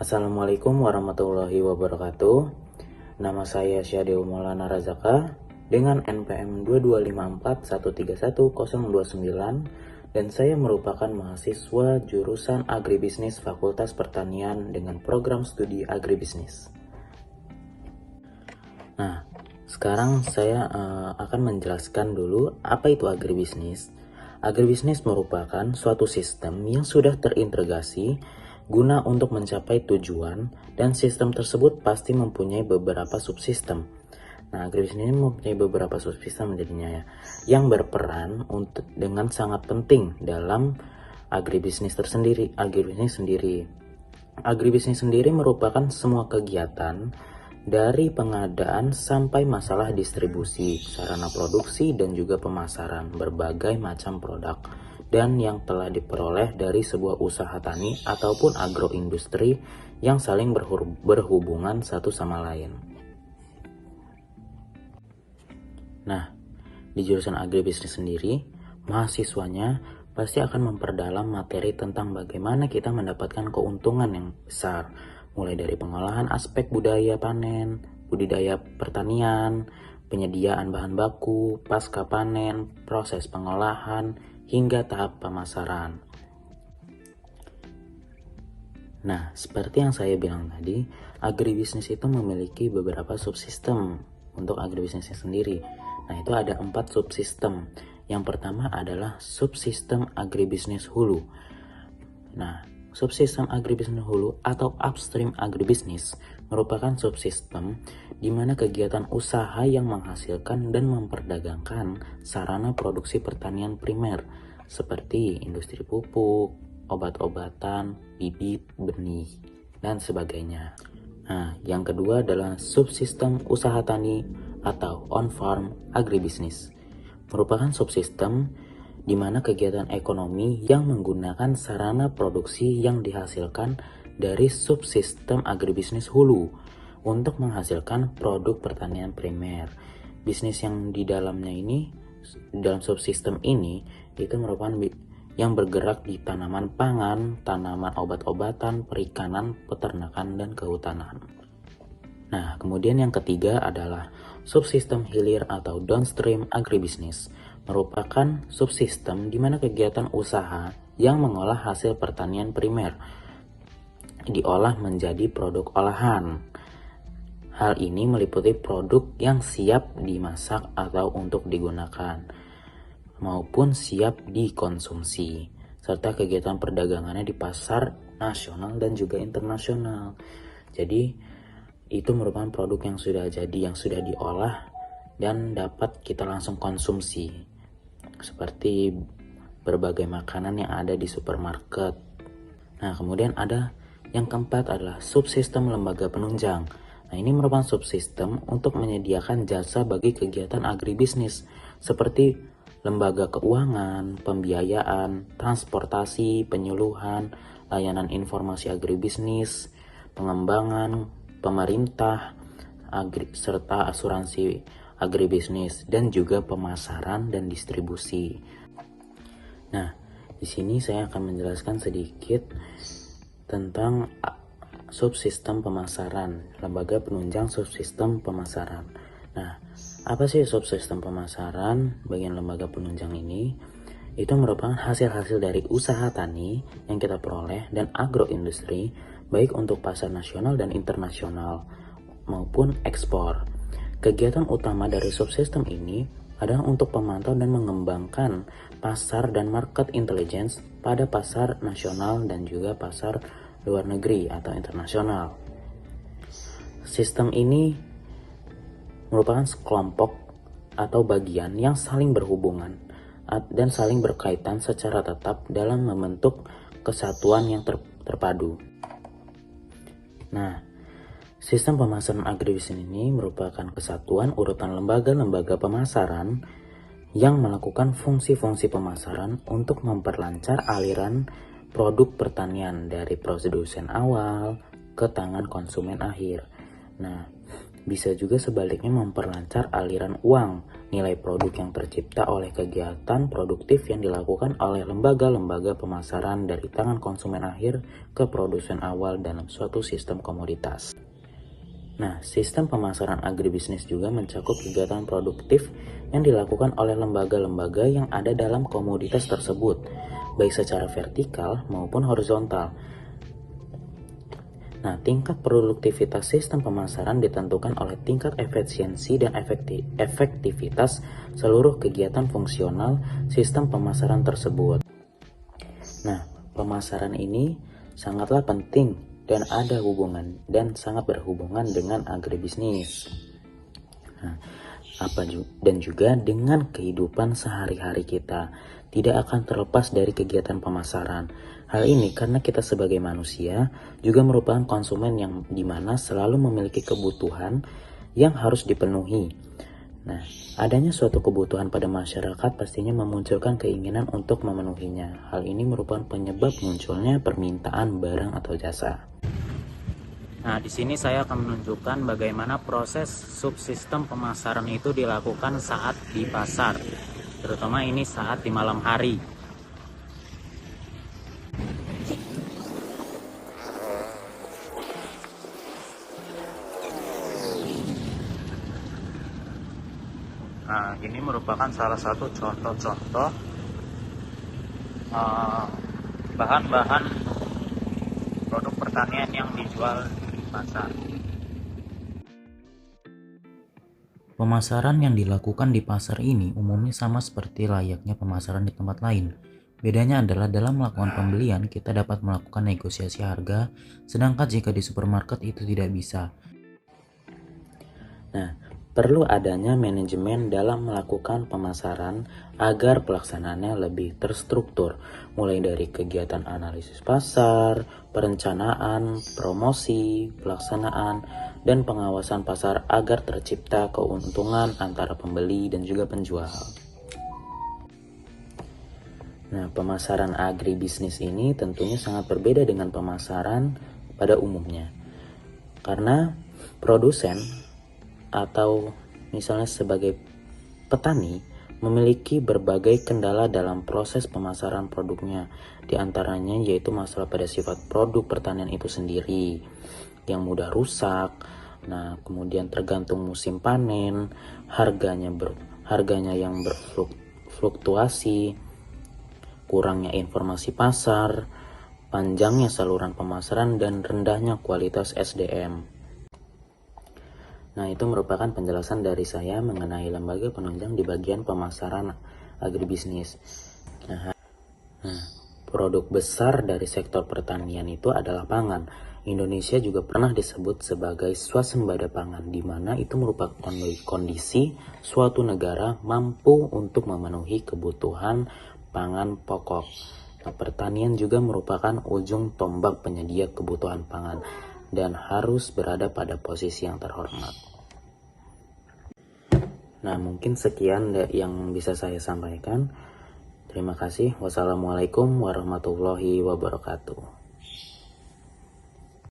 Assalamualaikum warahmatullahi wabarakatuh. Nama saya Syadil Maulana Razaka dengan NPM 22541311029 dan saya merupakan mahasiswa jurusan Agribisnis Fakultas Pertanian dengan program studi Agribisnis. Nah, sekarang saya akan menjelaskan dulu apa itu agribisnis. Agribisnis merupakan suatu sistem yang sudah terintegrasi guna untuk mencapai tujuan, dan sistem tersebut pasti mempunyai beberapa subsistem. Nah, agribisnis ini mempunyai beberapa subsistem jadinya ya, yang berperan dengan sangat penting dalam agribisnis tersendiri. Agribisnis sendiri merupakan semua kegiatan dari pengadaan sampai masalah distribusi, sarana produksi, dan juga pemasaran berbagai macam produk dan yang telah diperoleh dari sebuah usaha tani ataupun agroindustri yang saling berhubungan satu sama lain. Nah, di jurusan agribisnis sendiri, mahasiswanya pasti akan memperdalam materi tentang bagaimana kita mendapatkan keuntungan yang besar, mulai dari pengolahan aspek budaya panen, budidaya pertanian, penyediaan bahan baku, pasca panen, proses pengolahan, hingga tahap pemasaran. Nah, seperti yang saya bilang tadi, agribisnis itu memiliki beberapa subsistem untuk agribisnisnya sendiri. Nah, itu ada 4 subsistem. Yang pertama adalah subsistem agribisnis hulu. Nah, subsistem agribisnis hulu atau upstream agribisnis merupakan subsistem di mana kegiatan usaha yang menghasilkan dan memperdagangkan sarana produksi pertanian primer seperti industri pupuk, obat-obatan, bibit, benih, dan sebagainya. Nah, yang kedua adalah subsistem usaha tani atau on-farm agribisnis. Merupakan subsistem di mana kegiatan ekonomi yang menggunakan sarana produksi yang dihasilkan dari subsistem agribisnis hulu untuk menghasilkan produk pertanian primer. Bisnis yang di dalamnya ini, dalam subsistem ini, itu merupakan yang bergerak di tanaman pangan, tanaman obat-obatan, perikanan, peternakan, dan kehutanan. Nah, kemudian yang ketiga adalah subsistem hilir atau downstream agribisnis. Merupakan subsistem di mana kegiatan usaha yang mengolah hasil pertanian primer diolah menjadi produk olahan. Hal ini meliputi produk yang siap dimasak atau untuk digunakan maupun siap dikonsumsi, serta kegiatan perdagangannya di pasar nasional dan juga internasional. Jadi itu merupakan produk yang sudah jadi, yang sudah diolah dan dapat kita langsung konsumsi, seperti berbagai makanan yang ada di supermarket. Nah, kemudian ada yang keempat adalah subsistem lembaga penunjang. Nah, ini merupakan subsistem untuk menyediakan jasa bagi kegiatan agribisnis seperti lembaga keuangan, pembiayaan, transportasi, penyuluhan, layanan informasi agribisnis, pengembangan, pemerintah, serta asuransi agribisnis, dan juga pemasaran dan distribusi. Nah, di sini saya akan menjelaskan sedikit tentang subsistem pemasaran, lembaga penunjang subsistem pemasaran. Nah, apa sih subsistem pemasaran bagian lembaga penunjang ini? Itu merupakan hasil-hasil dari usaha tani yang kita peroleh dan agroindustri, baik untuk pasar nasional dan internasional maupun ekspor. Kegiatan utama dari subsistem ini adalah untuk memantau dan mengembangkan pasar dan market intelligence pada pasar nasional dan juga pasar luar negeri atau internasional. Sistem ini merupakan sekelompok atau bagian yang saling berhubungan dan saling berkaitan secara tetap dalam membentuk kesatuan yang terpadu. Nah, sistem pemasaran agribisnis ini merupakan kesatuan urutan lembaga-lembaga pemasaran yang melakukan fungsi-fungsi pemasaran untuk memperlancar aliran produk pertanian dari produsen awal ke tangan konsumen akhir. Nah, Bisa juga sebaliknya memperlancar aliran uang, nilai produk yang tercipta oleh kegiatan produktif yang dilakukan oleh lembaga-lembaga pemasaran dari tangan konsumen akhir ke produsen awal dalam suatu sistem komoditas. Nah, sistem pemasaran agribisnis juga mencakup kegiatan produktif yang dilakukan oleh lembaga-lembaga yang ada dalam komoditas tersebut, baik secara vertikal maupun horizontal. Nah, tingkat produktivitas sistem pemasaran ditentukan oleh tingkat efisiensi dan efektivitas seluruh kegiatan fungsional sistem pemasaran tersebut. Nah, pemasaran ini sangatlah penting dan ada hubungan dan sangat berhubungan dengan agribisnis. Nah, dan juga dengan kehidupan sehari-hari kita tidak akan terlepas dari kegiatan pemasaran. Hal ini karena kita sebagai manusia juga merupakan konsumen yang dimana selalu memiliki kebutuhan yang harus dipenuhi. Nah, adanya suatu kebutuhan pada masyarakat pastinya memunculkan keinginan untuk memenuhinya. Hal ini merupakan penyebab munculnya permintaan barang atau jasa. Nah, di sini saya akan menunjukkan bagaimana proses subsistem pemasaran itu dilakukan saat di pasar, terutama ini saat di malam hari. Nah, ini merupakan salah satu contoh-contoh bahan-bahan produk pertanian yang dijual di pasar. Pemasaran yang dilakukan di pasar ini umumnya sama seperti layaknya pemasaran di tempat lain. Bedanya adalah dalam melakukan pembelian kita dapat melakukan negosiasi harga, sedangkan jika di supermarket itu tidak bisa. Nah, perlu adanya manajemen dalam melakukan pemasaran agar pelaksanaannya lebih terstruktur, mulai dari kegiatan analisis pasar, perencanaan, promosi, pelaksanaan, dan pengawasan pasar agar tercipta keuntungan antara pembeli dan juga penjual. Nah, pemasaran agribisnis ini tentunya sangat berbeda dengan pemasaran pada umumnya. Karena produsen atau misalnya sebagai petani memiliki berbagai kendala dalam proses pemasaran produknya. Di antaranya yaitu masalah pada sifat produk pertanian itu sendiri yang mudah rusak. Nah, kemudian tergantung musim panen, harganya yang berfluktuasi, kurangnya informasi pasar, panjangnya saluran pemasaran, dan rendahnya kualitas SDM. Nah, itu merupakan penjelasan dari saya mengenai lembaga penunjang di bagian pemasaran agribisnis. Nah, produk besar dari sektor pertanian itu adalah pangan. Indonesia juga pernah disebut sebagai swasembada pangan, di mana itu merupakan kondisi suatu negara mampu untuk memenuhi kebutuhan pangan pokok. Nah, pertanian juga merupakan ujung tombak penyedia kebutuhan pangan dan harus berada pada posisi yang terhormat. Nah, mungkin sekian yang bisa saya sampaikan. Terima kasih. Wassalamualaikum warahmatullahi wabarakatuh.